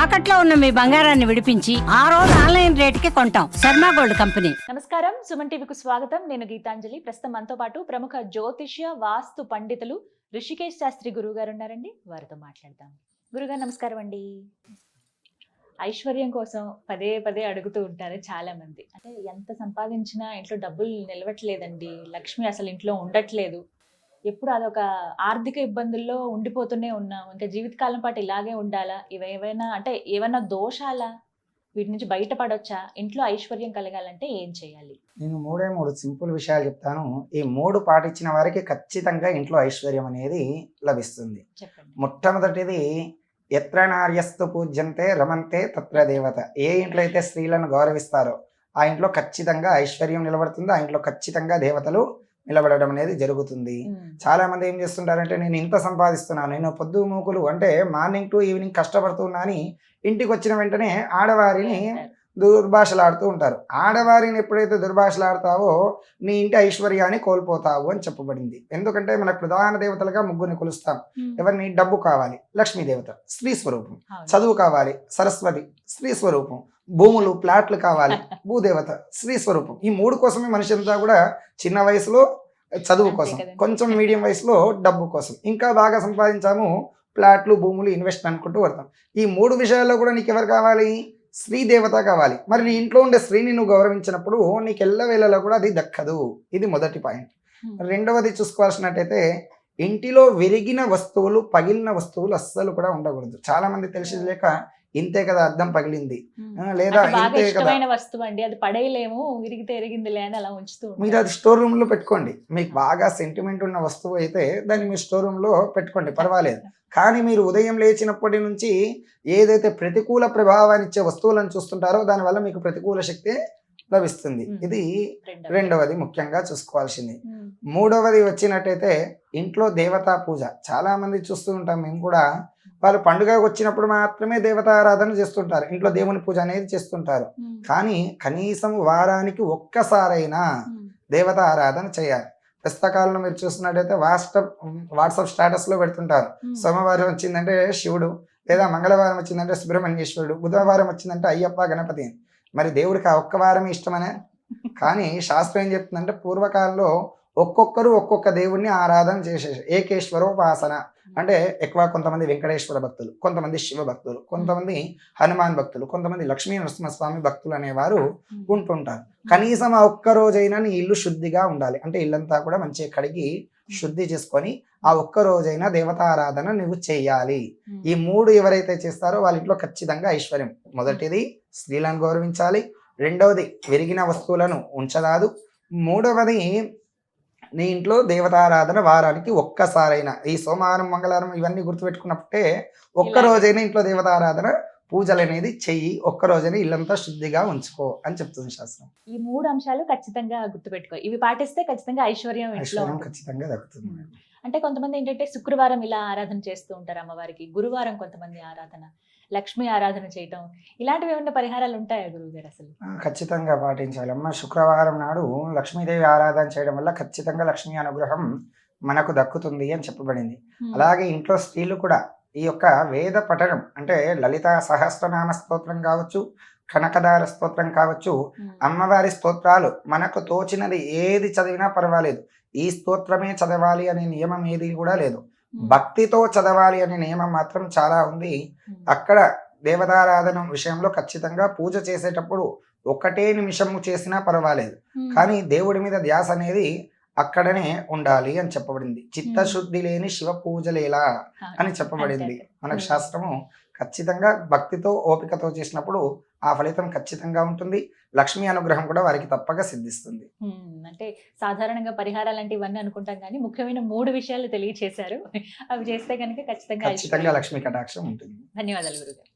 తాకట్లో ఉన్న మీ బంగారాన్ని విడిపించి ఆ రోజు ఆన్లైన్ రేటుకి కొంటాం. Sharma gold company. నమస్కారం, సుమన్ టీవీకి స్వాగతం. నేను గీతాంజలి. ప్రస్తుతం మనతో పాటు ప్రముఖ జ్యోతిష్య వాస్తు పండితులు ఋషికేశ్ శాస్త్రి గురువు గారు ఉన్నారండి. వారితో మాట్లాడదాం. గురుగారు నమస్కారం అండి. ఐశ్వర్యం కోసం పదే పదే అడుగుతూ ఉంటారు చాలా మంది. అంటే ఎంత సంపాదించినా ఇంట్లో డబ్బులు నిలవట్లేదండి, లక్ష్మి అసలు ఇంట్లో ఉండట్లేదు, ఎప్పుడు అదొక ఆర్థిక ఇబ్బందుల్లో ఉండిపోతూనే ఉన్నాం, ఇంకా జీవితకాలం పాటు ఇలాగే ఉండాలా, ఇవేవైనా అంటే ఏమైనా దోషాలా, వీటి నుంచి బయటపడొచ్చా, ఇంట్లో ఐశ్వర్యం కలగాలంటే ఏం చేయాలి? నేను మూడు సింపుల్ విషయాలు చెప్తాను. ఈ 3 పాటించిన వారికి ఖచ్చితంగా ఇంట్లో ఐశ్వర్యం అనేది లభిస్తుంది. చెప్పండి. మొట్టమొదటిది, ఎత్ర నార్యస్తు పూజ్యంతే రమంతే తత్ర దేవత. ఏ ఇంట్లో అయితే స్త్రీలను గౌరవిస్తారో ఆ ఇంట్లో ఖచ్చితంగా ఐశ్వర్యం నిలబడుతుంది. ఆ ఇంట్లో ఖచ్చితంగా దేవతలు నిలబడడం అనేది జరుగుతుంది. చాలా మంది ఏం చేస్తుంటారంటే, నేను ఇంత సంపాదిస్తున్నాను, నేను పొద్దు మూకులు అంటే మార్నింగ్ టు ఈవినింగ్ కష్టపడుతున్నా అని ఇంటికి వచ్చిన వెంటనే ఆడవారిని దుర్భాషలాడుతూ ఉంటారు. ఆడవారిని ఎప్పుడైతే దుర్భాషలాడతావో నీ ఇంటి ఐశ్వర్యాన్ని కోల్పోతావు అని చెప్పబడింది. ఎందుకంటే మనకు ప్రధాన దేవతలుగా ముగ్గురిని కొలుస్తాం. ఎవరిని? డబ్బు కావాలి, లక్ష్మీ దేవత స్త్రీ స్వరూపం. చదువు కావాలి, సరస్వతి స్త్రీ స్వరూపం. భూములు, ప్లాట్లు కావాలి, భూదేవత స్త్రీ స్వరూపం. ఈ 3 కోసమే మనిషి అంతా కూడా చిన్న వయసులో చదువు కోసం, కొంచెం మీడియం వయసులో డబ్బు కోసం, ఇంకా బాగా సంపాదించాము ప్లాట్లు, భూములు, ఇన్వెస్ట్ అనుకుంటూ పడతాం. ఈ 3 విషయాల్లో కూడా నీకు ఎవరు కావాలి? స్త్రీ దేవత కావాలి. మరి నీ ఇంట్లో ఉండే స్త్రీని నువ్వు గౌరవించినప్పుడు నీకు ఎల్లవేళలో కూడా అది దక్కదు. ఇది మొదటి పాయింట్. రెండవది చూసుకోవాల్సినట్టయితే, ఇంటిలో విరిగిన వస్తువులు, పగిలిన వస్తువులు అస్సలు కూడా ఉండకూడదు. చాలా మంది తెలిసి లేక ఇంతే కదా అద్దం పగిలింది, లేదా ఇంతే కదా వస్తువు అండి, అది పడేయలేము, విరిగితే ఎరిగిందిలే అని అలా ఉంచుతూ మీరు అది స్టోర్ రూమ్ లో పెట్టుకోండి. మీకు బాగా సెంటిమెంట్ ఉన్న వస్తువు అయితే దాన్ని మీరు స్టోర్ రూమ్ లో పెట్టుకోండి, పర్వాలేదు. కానీ మీరు ఉదయం లేచినప్పటి నుంచి ఏదైతే ప్రతికూల ప్రభావాన్ని ఇచ్చే వస్తువులను చూస్తుంటారో దానివల్ల మీకు ప్రతికూల శక్తి లభిస్తుంది. ఇది రెండవది ముఖ్యంగా చూసుకోవాల్సింది. మూడవది వచ్చినట్టయితే, ఇంట్లో దేవతా పూజ. చాలా మంది చూస్తూ ఉంటాం మేము కూడా, వాళ్ళు పండుగ వచ్చినప్పుడు మాత్రమే దేవతారాధన చేస్తుంటారు, ఇంట్లో దేవుని పూజ అనేది చేస్తుంటారు. కానీ కనీసం వారానికి ఒక్కసారైనా దేవతా ఆరాధన చేయాలి. పుస్తకాలను మీరు చూస్తున్నట్టయితే వాట్సాప్ స్టేటస్ లో పెడుతుంటారు. సోమవారం వచ్చిందంటే శివుడు, లేదా మంగళవారం వచ్చిందంటే సుబ్రహ్మణ్యేశ్వరుడు, బుధవారం వచ్చిందంటే అయ్యప్ప, గణపతి. మరి దేవుడికి ఆ ఒక్క వారమే ఇష్టమనే? కానీ శాస్త్రం ఏం చెప్తుందంటే, పూర్వకాలంలో ఒక్కొక్కరు ఒక్కొక్క దేవుణ్ణి ఆరాధన చేసేసి ఏకేశ్వరోపాసన అంటే ఎక్కువ కొంతమంది వెంకటేశ్వర భక్తులు, కొంతమంది శివ భక్తులు, కొంతమంది హనుమాన్ భక్తులు, కొంతమంది లక్ష్మీ నరసింహస్వామి భక్తులు అనేవారు ఉంటుంటారు. కనీసం ఆ ఒక్క రోజైనా నీ ఇల్లు శుద్ధిగా ఉండాలి. అంటే ఇల్లంతా కూడా మంచిగా కడిగి శుద్ధి చేసుకొని ఆ ఒక్క రోజైనా దేవతారాధన నువ్వు చేయాలి. ఈ 3 ఎవరైతే చేస్తారో వాళ్ళ ఇంట్లో ఖచ్చితంగా ఐశ్వర్యం. మొదటిది స్త్రీలను గౌరవించాలి, రెండవది విరిగిన వస్తువులను ఉంచరాదు, మూడవది నీ ఇంట్లో దేవతారాధన వారానికి ఒక్కసారైనా, ఈ సోమవారం, మంగళవారం ఇవన్నీ గుర్తుపెట్టుకున్నప్పుడే ఒక్క రోజైనా ఇంట్లో దేవతారాధన పూజలు అనేది చెయ్యి. ఒక్క రోజైనా ఇల్లంతా శుద్ధిగా ఉంచుకో అని చెప్తుంది శాస్త్రం. ఈ 3 అంశాలు ఖచ్చితంగా గుర్తుపెట్టుకో. ఇవి పాటిస్తే ఖచ్చితంగా ఐశ్వర్యం ఖచ్చితంగా దక్కుతుంది. అంటే కొంతమంది ఏంటంటే శుక్రవారం ఇలా ఆరాధన చేస్తూ ఉంటారు అమ్మవారికి, గురువారం కొంతమంది ఆరాధన, లక్ష్మీ ఆరాధన చేయటం, ఇలాంటివి ఏమైనా పరిహారాలు ఉంటాయా గురువు గారు? అసలు ఖచ్చితంగా పాటించాలి అమ్మ. శుక్రవారం నాడు లక్ష్మీదేవి ఆరాధన చేయడం వల్ల ఖచ్చితంగా లక్ష్మీ అనుగ్రహం మనకు దక్కుతుంది అని చెప్పబడింది. అలాగే ఇంట్లో స్త్రీలు కూడా ఈ యొక్క వేద పఠనం అంటే లలిత సహస్రనామ స్తోత్రం కావచ్చు, కనకదార స్తోత్రం కావచ్చు, అమ్మవారి స్తోత్రాలు మనకు తోచినది ఏది చదివినా పర్వాలేదు. ఈ స్తోత్రమే చదవాలి అనే నియమం ఏది కూడా లేదు. భక్తితో చదవాలి అనే నియమం మాత్రం చాలా ఉంది. అక్కడ దేవతారాధన విషయంలో ఖచ్చితంగా పూజ చేసేటప్పుడు 1 నిమిషము చేసినా పర్వాలేదు, కానీ దేవుడి మీద ధ్యాస అనేది అక్కడనే ఉండాలి అని చెప్పబడింది. చిత్తశుద్ధి లేని శివ పూజలేలా అని చెప్పబడింది మనకు శాస్త్రము. ఖచ్చితంగా భక్తితో ఓపికతో చేసినప్పుడు ఆ ఫలితం ఖచ్చితంగా ఉంటుంది. లక్ష్మీ అనుగ్రహం కూడా వారికి తప్పక సిద్ధిస్తుంది. అంటే సాధారణంగా పరిహారాలు అంటే ఇవన్నీ అనుకుంటాం, కానీ ముఖ్యమైన 3 విషయాలు తెలియచేశారు. అవి చేస్తే కనుక ఖచ్చితంగా లక్ష్మీ కటాక్షం ఉంటుంది. ధన్యవాదాలు గురుగారు.